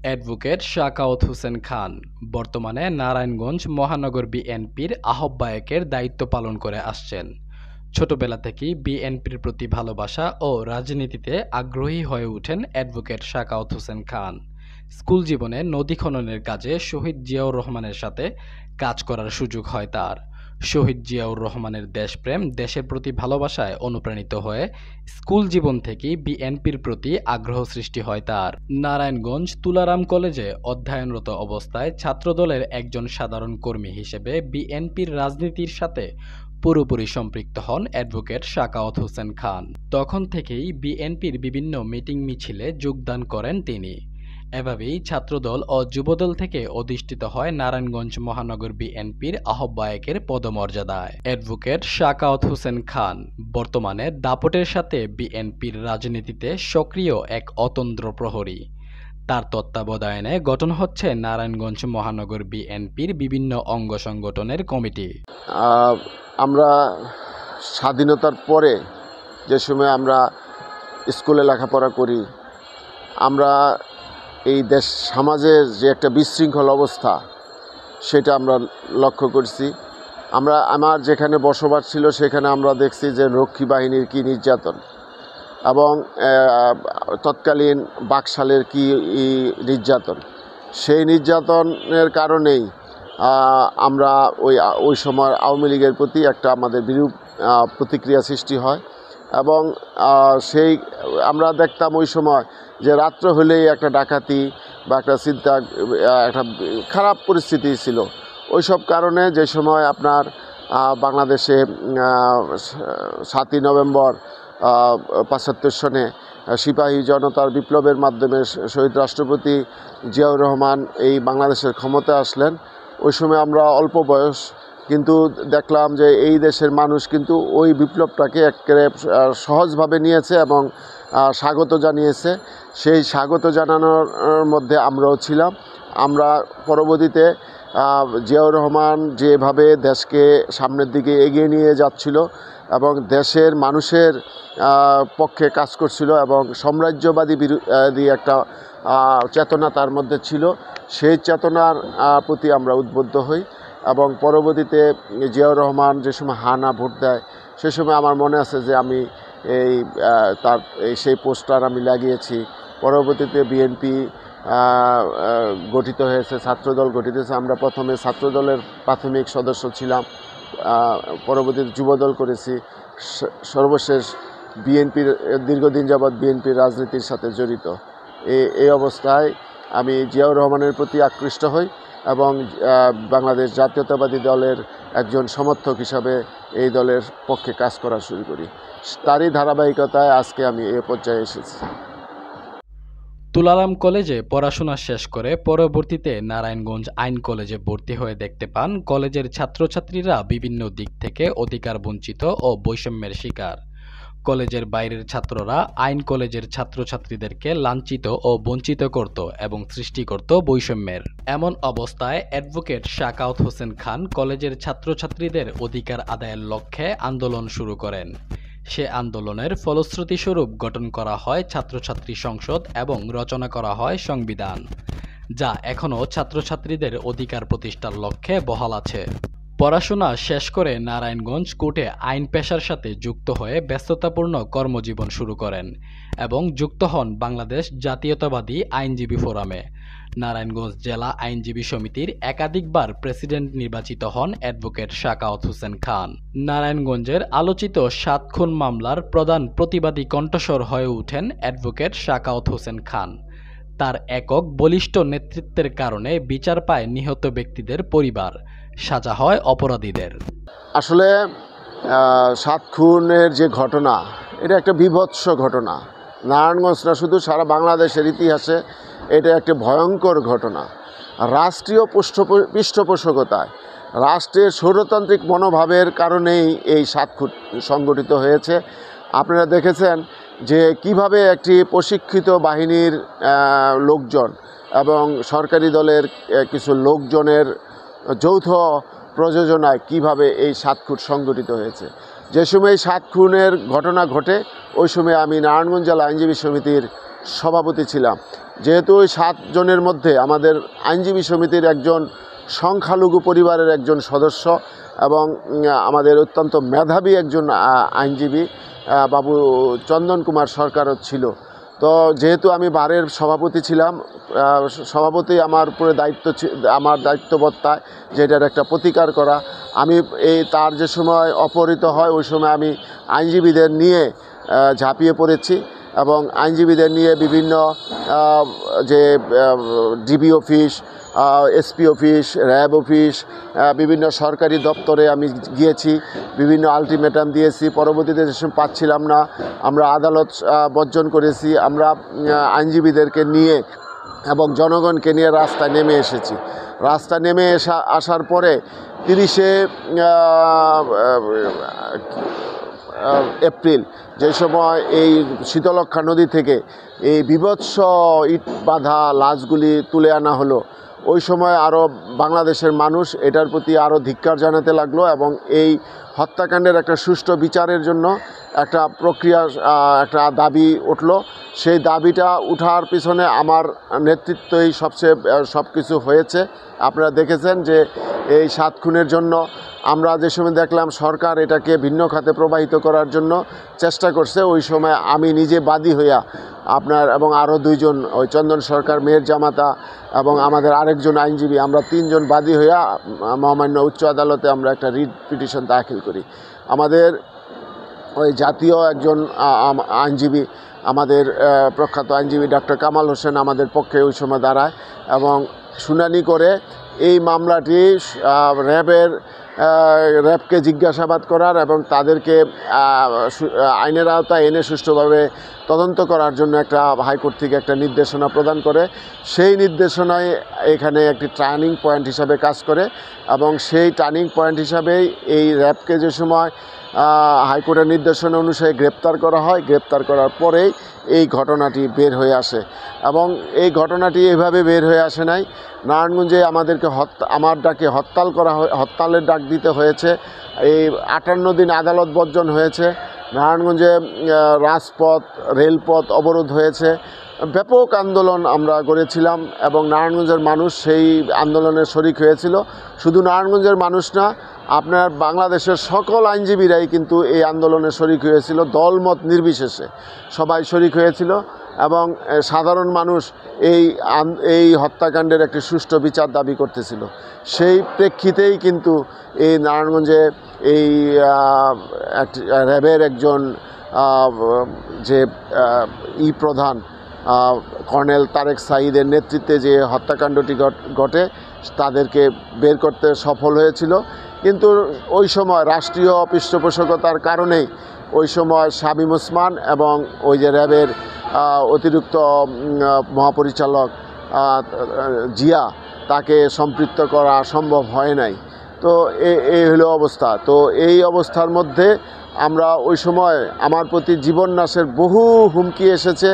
Advocate Sakhawat Hossain Khan বর্তমানে নারায়ণগঞ্জ মহানগর বিএনপির আহ্বায়কের দায়িত্ব পালন করে আসছেন। ছোটবেলা থেকেই বিএনপির প্রতি ভালোবাসা ও রাজনীতিতে আগ্রহী হয়ে ওঠেন অ্যাডভোকেট সাখাওয়াত হোসেন খান। স্কুল জীবনে নদী খননের কাজে শহীদ জিয়াউর রহমানের সাথে কাজ করার সুযোগ হয় তার। শহীদ জিয়াউর রহমানের দেশপ্রেম, দেশের প্রতি ভালোবাসায় অনুপ্রাণিত হয়ে স্কুল জীবন থেকেই বিএনপির প্রতি আগ্রহ সৃষ্টি হয় তার। নারায়ণগঞ্জ তুলারাম কলেজে অধ্যয়নরত অবস্থায় ছাত্রদলের একজন সাধারণ কর্মী হিসেবে বিএনপির রাজনীতির সাথে পুরোপুরি সম্পৃক্ত হন অ্যাডভোকেট সাখাওয়াত হোসেন খান। তখন থেকেই বিএনপির বিভিন্ন মিটিং মিছিলে যোগদান করেন তিনি। এভাবেই ছাত্রদল ও যুবদল থেকে অধিষ্ঠিত হয় নারায়ণগঞ্জ মহানগর বিএনপির আহ্বায়কের পদমর্যাদায়। অ্যাডভোকেট সাখাওয়াত হোসেন খান বর্তমানে দাপটের সাথে বিএনপির রাজনীতিতে সক্রিয় এক অতন্দ্র প্রহরী। তার তত্ত্বাবধানে গঠন হচ্ছে নারায়ণগঞ্জ মহানগর বিএনপির বিভিন্ন অঙ্গ সংগঠনের কমিটি। আমরা স্বাধীনতার পরে যে সময় আমরা স্কুলে লেখাপড়া করি, আমরা এই দেশ সমাজের যে একটা বিশৃঙ্খল অবস্থা সেটা আমরা লক্ষ্য করছি। আমার যেখানে বসবাস ছিল সেখানে আমরা দেখছি যে রক্ষী বাহিনীর কী নির্যাতন এবং তৎকালীন বাকশালের কী নির্যাতন। সেই নির্যাতনের কারণেই আমরা ওই সময় আওয়ামী লীগের প্রতি একটা আমাদের বিরূপ প্রতিক্রিয়া সৃষ্টি হয় এবং আমরা দেখতাম ওই সময় যে রাত্র হলেই একটা ডাকাতি বা একটা একটা খারাপ পরিস্থিতি ছিল। ওই সব কারণে যে সময় আপনার বাংলাদেশে 7ই নভেম্বর 75 সনে সিপাহী জনতার বিপ্লবের মাধ্যমে শহীদ রাষ্ট্রপতি জিয়াউর রহমান এই বাংলাদেশের ক্ষমতায় আসলেন। ওই সময় আমরা অল্প বয়স, কিন্তু দেখলাম যে এই দেশের মানুষ কিন্তু ওই বিপ্লবটাকে একেবারে সহজভাবে নিয়েছে এবং স্বাগত জানিয়েছে। সেই স্বাগত জানানোর মধ্যে আমরাও ছিলাম। আমরা পরবর্তীতে জিয়াউর রহমান যেভাবে দেশকে সামনের দিকে এগিয়ে নিয়ে যাচ্ছিল এবং দেশের মানুষের পক্ষে কাজ করছিল এবং সাম্রাজ্যবাদী বিরোধী একটা চেতনা তার মধ্যে ছিল, সেই চেতনার প্রতি আমরা উদ্বুদ্ধ হই এবং পরবর্তীতে জিয়াউর রহমান যে সময় হানা ভোট দেয় সে সময় আমার মনে আছে যে আমি সেই পোস্টার আমি লাগিয়েছি। পরবর্তীতে বিএনপি গঠিত হয়েছে, ছাত্রদল গঠিত হয়েছে। আমরা প্রথমে ছাত্রদলের প্রাথমিক সদস্য ছিলাম, পরবর্তীতে যুবদল করেছি, সর্বশেষ বিএনপির দীর্ঘদিন যাবৎ বিএনপির রাজনীতির সাথে জড়িত। এই অবস্থায় আমি জিয়াউর রহমানের প্রতি আকৃষ্ট হই এবং বাংলাদেশ জাতীয়তাবাদী দলের একজন সমর্থক হিসাবে এই দলের পক্ষে কাজ করা শুরু করি। তারই ধারাবাহিকতায় আজকে আমি এ পর্যায়ে এসেছি। তুলারাম কলেজে পড়াশোনা শেষ করে পরবর্তীতে নারায়ণগঞ্জ আইন কলেজে ভর্তি হয়ে দেখতে পান কলেজের ছাত্রছাত্রীরা বিভিন্ন দিক থেকে অধিকার বঞ্চিত ও বৈষম্যের শিকার। কলেজের বাইরের ছাত্ররা আইন কলেজের ছাত্রছাত্রীদেরকে লাঞ্ছিত ও বঞ্চিত করত এবং সৃষ্টি করত বৈষম্যের। এমন অবস্থায় অ্যাডভোকেট সাখাওয়াত হোসেন খান কলেজের ছাত্রছাত্রীদের অধিকার আদায়ের লক্ষ্যে আন্দোলন শুরু করেন। সে আন্দোলনের ফলশ্রুতিস্বরূপ গঠন করা হয় ছাত্রছাত্রী সংসদ এবং রচনা করা হয় সংবিধান, যা এখনও ছাত্রছাত্রীদের অধিকার প্রতিষ্ঠার লক্ষ্যে বহাল আছে। পড়াশোনা শেষ করে নারায়ণগঞ্জ কোর্টে আইন পেশার সাথে যুক্ত হয়ে ব্যস্ততাপূর্ণ কর্মজীবন শুরু করেন এবং যুক্ত হন বাংলাদেশ জাতীয়তাবাদী আইনজীবী ফোরামে। নারায়ণগঞ্জ জেলা আইনজীবী সমিতির একাধিকবার প্রেসিডেন্ট নির্বাচিত হন অ্যাডভোকেট সাখাওয়াত হোসেন খান। নারায়ণগঞ্জের আলোচিত 7 খুন মামলার প্রধান প্রতিবাদী কণ্ঠস্বর হয়ে ওঠেন অ্যাডভোকেট সাখাওয়াত হোসেন খান। তার একক বলিষ্ঠ নেতৃত্বের কারণে বিচার পায় নিহত ব্যক্তিদের পরিবার, সাজা হয় অপরাধীদের। আসলে 7 খুনের যে ঘটনা, এটা একটা বীভৎস ঘটনা। নারায়ণগঞ্জ না, শুধু সারা বাংলাদেশের ইতিহাসে এটা একটা ভয়ঙ্কর ঘটনা। রাষ্ট্রীয় পৃষ্ঠপোষকতায়, রাষ্ট্রের স্বৈরতান্ত্রিক মনোভাবের কারণেই এই 7 খুন সংগঠিত হয়েছে। আপনারা দেখেছেন যে কিভাবে একটি প্রশিক্ষিত বাহিনীর লোকজন এবং সরকারি দলের কিছু লোকজনের যৌথ প্রযোজনায় কিভাবে এই 7 খুন সংগঠিত হয়েছে। যে সময় 7 খুনের ঘটনা ঘটে ওই সময় আমি নারায়ণগঞ্জ জেলা আইনজীবী সমিতির সভাপতি ছিলাম। যেহেতু ওই 7 জনের মধ্যে আমাদের আইনজীবী সমিতির একজন সংখ্যালঘু পরিবারের একজন সদস্য এবং আমাদের অত্যন্ত মেধাবী একজন আইনজীবী বাবু চন্দন কুমার সরকারও ছিল। তো যেহেতু আমি বারের সভাপতি ছিলাম, সভাপতি আমার উপরে আমার দায়িত্ববর্তায় যেটার একটা প্রতিকার করা। আমি তার যে সময় অপহৃত হয় ওই সময় আমি আইনজীবীদের নিয়ে ঝাঁপিয়ে পড়েছি এবং আইনজীবীদের নিয়ে বিভিন্ন যে DB office, SP office, RAB office, বিভিন্ন সরকারি দপ্তরে আমি গিয়েছি, বিভিন্ন আলটিমেটাম দিয়েছি। পরবর্তীতে যে সময় পাচ্ছিলাম না, আমরা আদালত বর্জন করেছি। আমরা আইনজীবীদেরকে নিয়ে এবং জনগণকে নিয়ে রাস্তায় নেমে এসেছি। রাস্তায় নেমে আসার পরে 30শে এপ্রিল যে সময় এই শীতলক্ষ্যা নদী থেকে এই বীভৎস ইট বাঁধা লাশগুলি তুলে আনা হলো, ওই সময় আরও বাংলাদেশের মানুষ এটার প্রতি আরও ধিক্কার জানাতে লাগলো এবং এই হত্যাকাণ্ডের একটা সুষ্ঠু বিচারের জন্য একটা প্রক্রিয়া, একটা দাবি উঠল। সেই দাবিটা উঠার পিছনে আমার নেতৃত্বই সব কিছু হয়েছে। আপনারা দেখেছেন যে এই 7 খুনের জন্য আমরা যে সময় দেখলাম সরকার এটাকে ভিন্ন খাতে প্রবাহিত করার জন্য চেষ্টা করছে, ওই সময় আমি নিজে বাদী হইয়া এবং আরও 2 জন, ওই চন্দন সরকার মেয়ের জামাতা এবং আমাদের আরেকজন আইনজীবী, আমরা 3 জন বাদী হইয়া মহামান্য উচ্চ আদালতে আমরা একটা রিট পিটিশন দাখিল করি। আমাদের ওই জাতীয় একজন আইনজীবী, আমাদের প্রখ্যাত আইনজীবী ডক্টর কামাল হোসেন আমাদের পক্ষে ওই সময় দাঁড়ায় এবং শুনানি করে এই মামলাটি র্যাবকে জিজ্ঞাসাবাদ করার এবং তাদেরকে আইনের আওতায় এনে সুষ্ঠুভাবে তদন্ত করার জন্য একটা হাইকোর্ট থেকে একটা নির্দেশনা প্রদান করে। সেই নির্দেশনায় এখানে একটি টার্নিং পয়েন্ট হিসাবে কাজ করে এবং সেই টার্নিং পয়েন্ট হিসাবেই এই র্যাবকে যে সময় হাইকোর্টের নির্দেশনা অনুসারে গ্রেপ্তার করা হয়, গ্রেপ্তার করার পরেই এই ঘটনাটি বের হয়ে আসে এবং এই ঘটনাটি এভাবে বের হয়ে আসে নাই। নারায়ণগঞ্জে আমাদেরকে আমার ডাকে হরতালের ডাক দিতে হয়েছে। এই 58 দিন আদালত বর্জন হয়েছে। নারায়ণগঞ্জে রাজপথ, রেলপথ অবরোধ হয়েছে। ব্যাপক আন্দোলন আমরা গড়েছিলাম এবং নারায়ণগঞ্জের মানুষ সেই আন্দোলনে শরিক হয়েছিল। শুধু নারায়ণগঞ্জের মানুষ না, আপনার বাংলাদেশের সকল আইনজীবীরাই কিন্তু এই আন্দোলনে শরিক হয়েছিল, দলমত নির্বিশেষে সবাই শরিক হয়েছিল এবং সাধারণ মানুষ এই হত্যাকাণ্ডের একটি সুষ্ঠু বিচার দাবি করতেছিল। সেই প্রেক্ষিতেই কিন্তু এই নারায়ণগঞ্জে এই র্যাবের একজন যে প্রধান কর্নেল তারেক সাঈদের নেতৃত্বে যে হত্যাকাণ্ডটি ঘটে তাদেরকে বের করতে সফল হয়েছিল। কিন্তু ওই সময় রাষ্ট্রীয় পৃষ্ঠপোষকতার কারণেই ওই সময় শামীম ওসমান এবং ওই যে র্যাবের অতিরিক্ত মহাপরিচালক জিয়া, তাকে সম্পৃক্ত করা সম্ভব হয় নাই। তো এই হলো অবস্থা। তো এই অবস্থার মধ্যে আমরা ওই সময় আমার প্রতি জীবন নাশের বহু হুমকি এসেছে,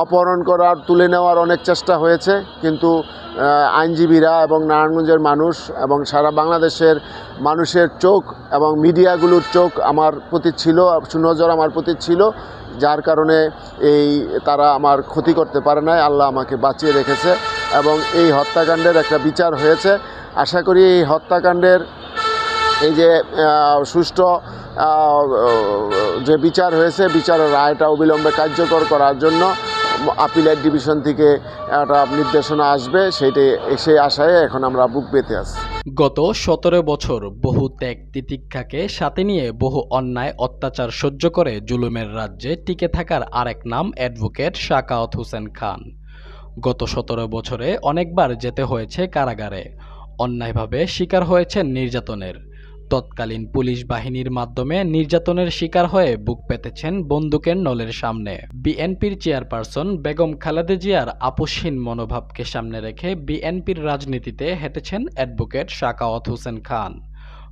অপহরণ করার, তুলে নেওয়ার অনেক চেষ্টা হয়েছে, কিন্তু আইনজীবীরা এবং নারায়ণগঞ্জের মানুষ এবং সারা বাংলাদেশের মানুষের চোখ এবং মিডিয়াগুলোর চোখ আমার প্রতি ছিল, সুনজর আমার প্রতি ছিল, যার কারণে তারা আমার ক্ষতি করতে পারে নাই। আল্লাহ আমাকে বাঁচিয়ে রেখেছে এবং এই হত্যাকাণ্ডের একটা বিচার হয়েছে। আশা করি এই হত্যাকাণ্ডের এই যে সুষ্ঠু যে বিচার হয়েছে, বিচারের রায়টা অবিলম্বে কার্যকর করার জন্য আপিলের ডিভিশন থেকে একটা নির্দেশনা আসবে, সেই আশায় এখন আমরা বুক পেতে আছি। গত 17 বছর বহু ত্যাগ তিতিক্ষাকে সাথে নিয়ে বহু অন্যায় অত্যাচার সহ্য করে জুলুমের রাজ্যে টিকে থাকার আরেক নাম অ্যাডভোকেট সাখাওয়াত হোসেন খান। গত 17 বছরে অনেকবার যেতে হয়েছে কারাগারে, অন্যায়ভাবে শিকার হয়েছেন নির্যাতনের। তৎকালীন পুলিশ বাহিনীর মাধ্যমে নির্যাতনের শিকার হয়ে বুক পেতেছেন বন্দুকের নলের সামনে। বিএনপির চেয়ারপারসন বেগম খালেদা জিয়ার আপোষহীন মনোভাবকে সামনে রেখে বিএনপির রাজনীতিতে হেঁটেছেন অ্যাডভোকেট সাখাওয়াত হোসেন খান।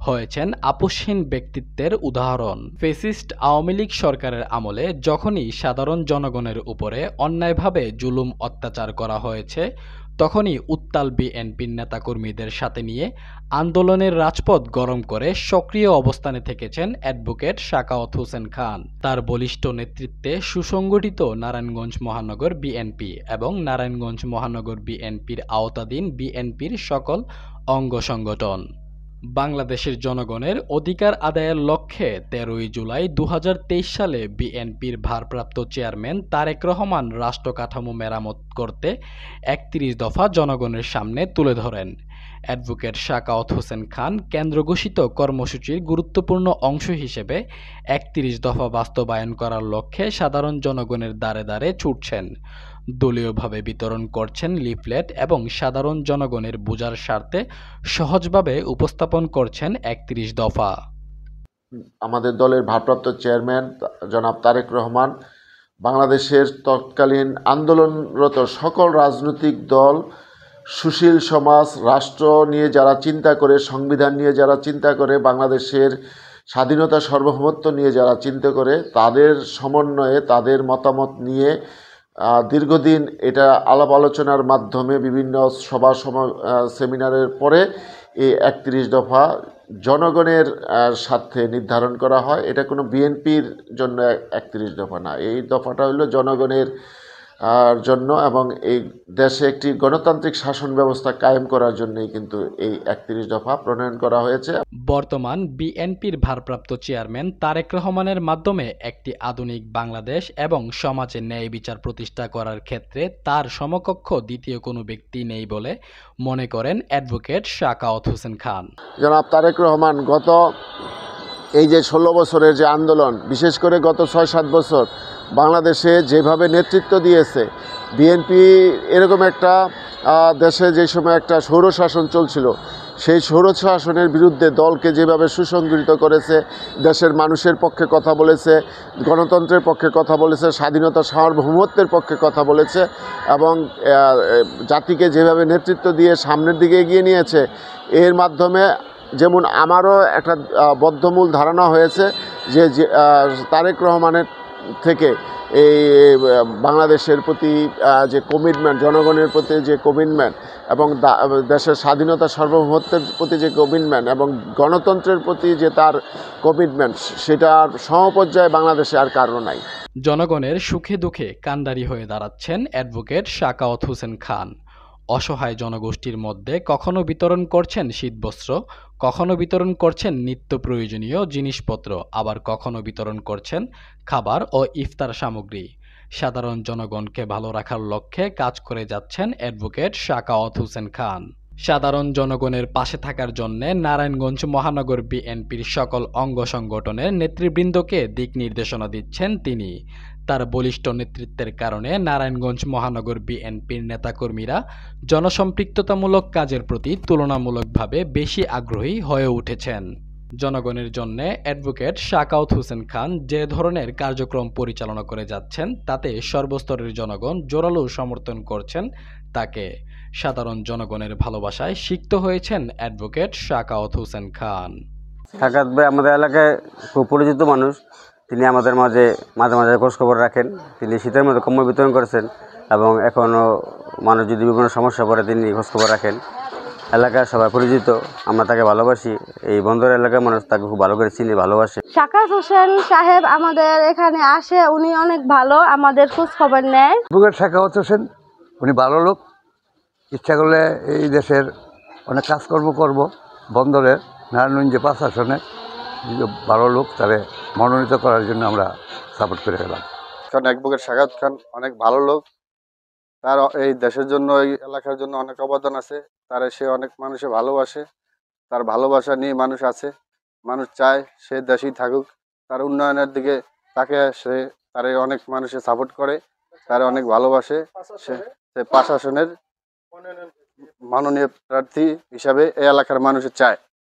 হয়েছেন আপোষহীন ব্যক্তিত্বের উদাহরণ। ফ্যাসিস্ট আওয়ামী লীগ সরকারের আমলে যখনই সাধারণ জনগণের উপরে অন্যায়ভাবে জুলুম অত্যাচার করা হয়েছে, তখনই উত্তাল বিএনপির নেতাকর্মীদের সাথে নিয়ে আন্দোলনের রাজপথ গরম করে সক্রিয় অবস্থানে থেকেছেন অ্যাডভোকেট সাখাওয়াত হোসেন খান। তার বলিষ্ঠ নেতৃত্বে সুসংগঠিত নারায়ণগঞ্জ মহানগর বিএনপি এবং নারায়ণগঞ্জ মহানগর বিএনপির আওতাধীন বিএনপির সকল অঙ্গ সংগঠন বাংলাদেশের জনগণের অধিকার আদায়ের লক্ষ্যে 13ই জুলাই 2023 সালে বিএনপির ভারপ্রাপ্ত চেয়ারম্যান তারেক রহমান রাষ্ট্র কাঠামো মেরামত করতে 31 দফা জনগণের সামনে তুলে ধরেন। অ্যাডভোকেট সাখাওয়াত হোসেন খান কেন্দ্র ঘোষিত কর্মসূচির গুরুত্বপূর্ণ অংশ হিসেবে 31 দফা বাস্তবায়ন করার লক্ষ্যে সাধারণ জনগণের দ্বারে দ্বারে ছুটছেন, দলীয়ভাবে বিতরণ করছেন লিফলেট এবং সাধারণ জনগণের বোঝার স্বার্থে সহজভাবে উপস্থাপন করছেন 31 দফা। আমাদের দলের ভারপ্রাপ্ত চেয়ারম্যান জনাব তারেক রহমান বাংলাদেশের তৎকালীন আন্দোলনরত সকল রাজনৈতিক দল, সুশীল সমাজ, রাষ্ট্র নিয়ে যারা চিন্তা করে, সংবিধান নিয়ে যারা চিন্তা করে, বাংলাদেশের স্বাধীনতা সার্বভৌমত্ব নিয়ে যারা চিন্তা করে, তাদের সমন্বয়ে, তাদের মতামত নিয়ে দীর্ঘদিন এটা আলাপ আলোচনার মাধ্যমে বিভিন্ন সভা সেমিনারের পরে এই 31 দফা জনগণের স্বার্থে নির্ধারণ করা হয়। এটা কোনো বিএনপির জন্য 31 দফা না, এই দফাটা হলো জনগণের জন্য এবং এই দেশে একটি গণতান্ত্রিক শাসন ব্যবস্থা কায়েম করার জন্যই কিন্তু এই 31 দফা প্রণয়ন করা হয়েছে। বর্তমান বিএনপির ভারপ্রাপ্ত চেয়ারম্যান তারেক রহমানের মাধ্যমে একটি আধুনিক বাংলাদেশ এবং সমাজে ন্যায় বিচার প্রতিষ্ঠা করার ক্ষেত্রে তার সমকক্ষ দ্বিতীয় কোনো ব্যক্তি নেই বলে মনে করেন অ্যাডভোকেট সাখাওয়াত হোসেন খান। জনাব তারেক রহমান গত এই যে 16 বছরের যে আন্দোলন, বিশেষ করে গত 6-7 বছর বাংলাদেশে যেভাবে নেতৃত্ব দিয়েছে, বিএনপি এরকম একটা দেশে যে সময় একটা স্বৈরশাসন চলছিল, সেই স্বৈরশাসনের বিরুদ্ধে দলকে যেভাবে সুসংগঠিত করেছে, দেশের মানুষের পক্ষে কথা বলেছে, গণতন্ত্রের পক্ষে কথা বলেছে, স্বাধীনতা সার্বভৌমত্বের পক্ষে কথা বলেছে এবং জাতিকে যেভাবে নেতৃত্ব দিয়ে সামনের দিকে এগিয়ে নিয়েছে, এর মাধ্যমে যেমন আমারও একটা বদ্ধমূল ধারণা হয়েছে যে তারেক রহমানের থেকে এই বাংলাদেশের প্রতি যে কমিটমেন্ট, জনগণের প্রতি যে কমিটমেন্ট এবং দেশের স্বাধীনতা সার্বভৌমত্বের প্রতি যে কমিটমেন্ট এবং গণতন্ত্রের প্রতি যে তার কমিটমেন্ট, সেটার সমপর্যায়ে বাংলাদেশে আর কারণ নাই। জনগণের সুখে দুঃখে কান্ডারি হয়ে দাঁড়াচ্ছেন অ্যাডভোকেট সাখাওয়াত হোসেন খান। অসহায় জনগোষ্ঠীর মধ্যে কখনো বিতরণ করছেন শীতবস্ত্র, কখনো বিতরণ করছেন নিত্য প্রয়োজনীয় জিনিসপত্র, আবার কখনো বিতরণ করছেন খাবার ও ইফতার সামগ্রী। সাধারণ জনগণকে ভালো রাখার লক্ষ্যে কাজ করে যাচ্ছেন অ্যাডভোকেট সাখাওয়াত হোসেন খান। সাধারণ জনগণের পাশে থাকার জন্য নারায়ণগঞ্জ মহানগর বিএনপির সকল অঙ্গ সংগঠনের নেতৃবৃন্দকে দিক নির্দেশনা দিচ্ছেন তিনি। তার বলিষ্ঠ নেতৃত্বের কারণে নারায়ণগঞ্জ মহানগর বিএনপির নেতাকর্মীরা জনসম্পৃক্ততামূলক কাজের প্রতি তুলনামূলকভাবে বেশি আগ্রহী হয়ে উঠেছেন। জনগণের জন্য অ্যাডভোকেট সাখাওয়াত হোসেন খান যে ধরনের কার্যক্রম পরিচালনা করে যাচ্ছেন, তাতে সর্বস্তরের জনগণ জোরালো সমর্থন করছেন তাকে। সাধারণ জনগণের ভালোবাসায় সিক্ত হয়েছেন অ্যাডভোকেট সাখাওয়াত হোসেন খান। সাখাওয়াত ভাই আমাদের এলাকায় খুব পরিচিত মানুষ। তিনি আমাদের মাঝে মাঝে খোঁজখবর রাখেন। তিনি শীতের মধ্যে কম্বল বিতরণ করেছেন এবং এখনও মানুষ যদি বিভিন্ন সমস্যা পড়ে তিনি খোঁজখবর রাখেন। এলাকার সবাই পরিচিত, আমরা তাকে ভালোবাসি। এই বন্দর এলাকার মানুষ তাকে খুব ভালো করে চিনি, ভালোবাসে। সাখাওয়াত হোসেন সাহেব আমাদের এখানে আসে, উনি অনেক ভালো, আমাদের খোঁজ খবর নেয়। অ্যাডভোকেট সাখাওয়াত হোসেন উনি ভালো লোক, ইচ্ছা করলে এই দেশের অনেক কাজকর্ম করব। বন্দরের নারায়ণগঞ্জ 5 আসনে ভালো লোক, তারে মনোনীত করার জন্য আমরা সাপোর্ট করে গেলাম। কারণ অ্যাডভোকেট সাখাওয়াত খান অনেক ভালো লোক, তার এই দেশের জন্য, এই এলাকার জন্য অনেক অবদান আছে। তারে সে অনেক মানুষে ভালোবাসে, তার ভালোবাসা নিয়ে মানুষ আছে, মানুষ চায় সে দেশেই থাকুক, তার উন্নয়নের দিকে তাকে তারে অনেক মানুষে সাপোর্ট করে, তারে অনেক ভালোবাসে। সে 5 আসনের মাননীয় প্রার্থী হিসাবে এই এলাকার মানুষে চায়।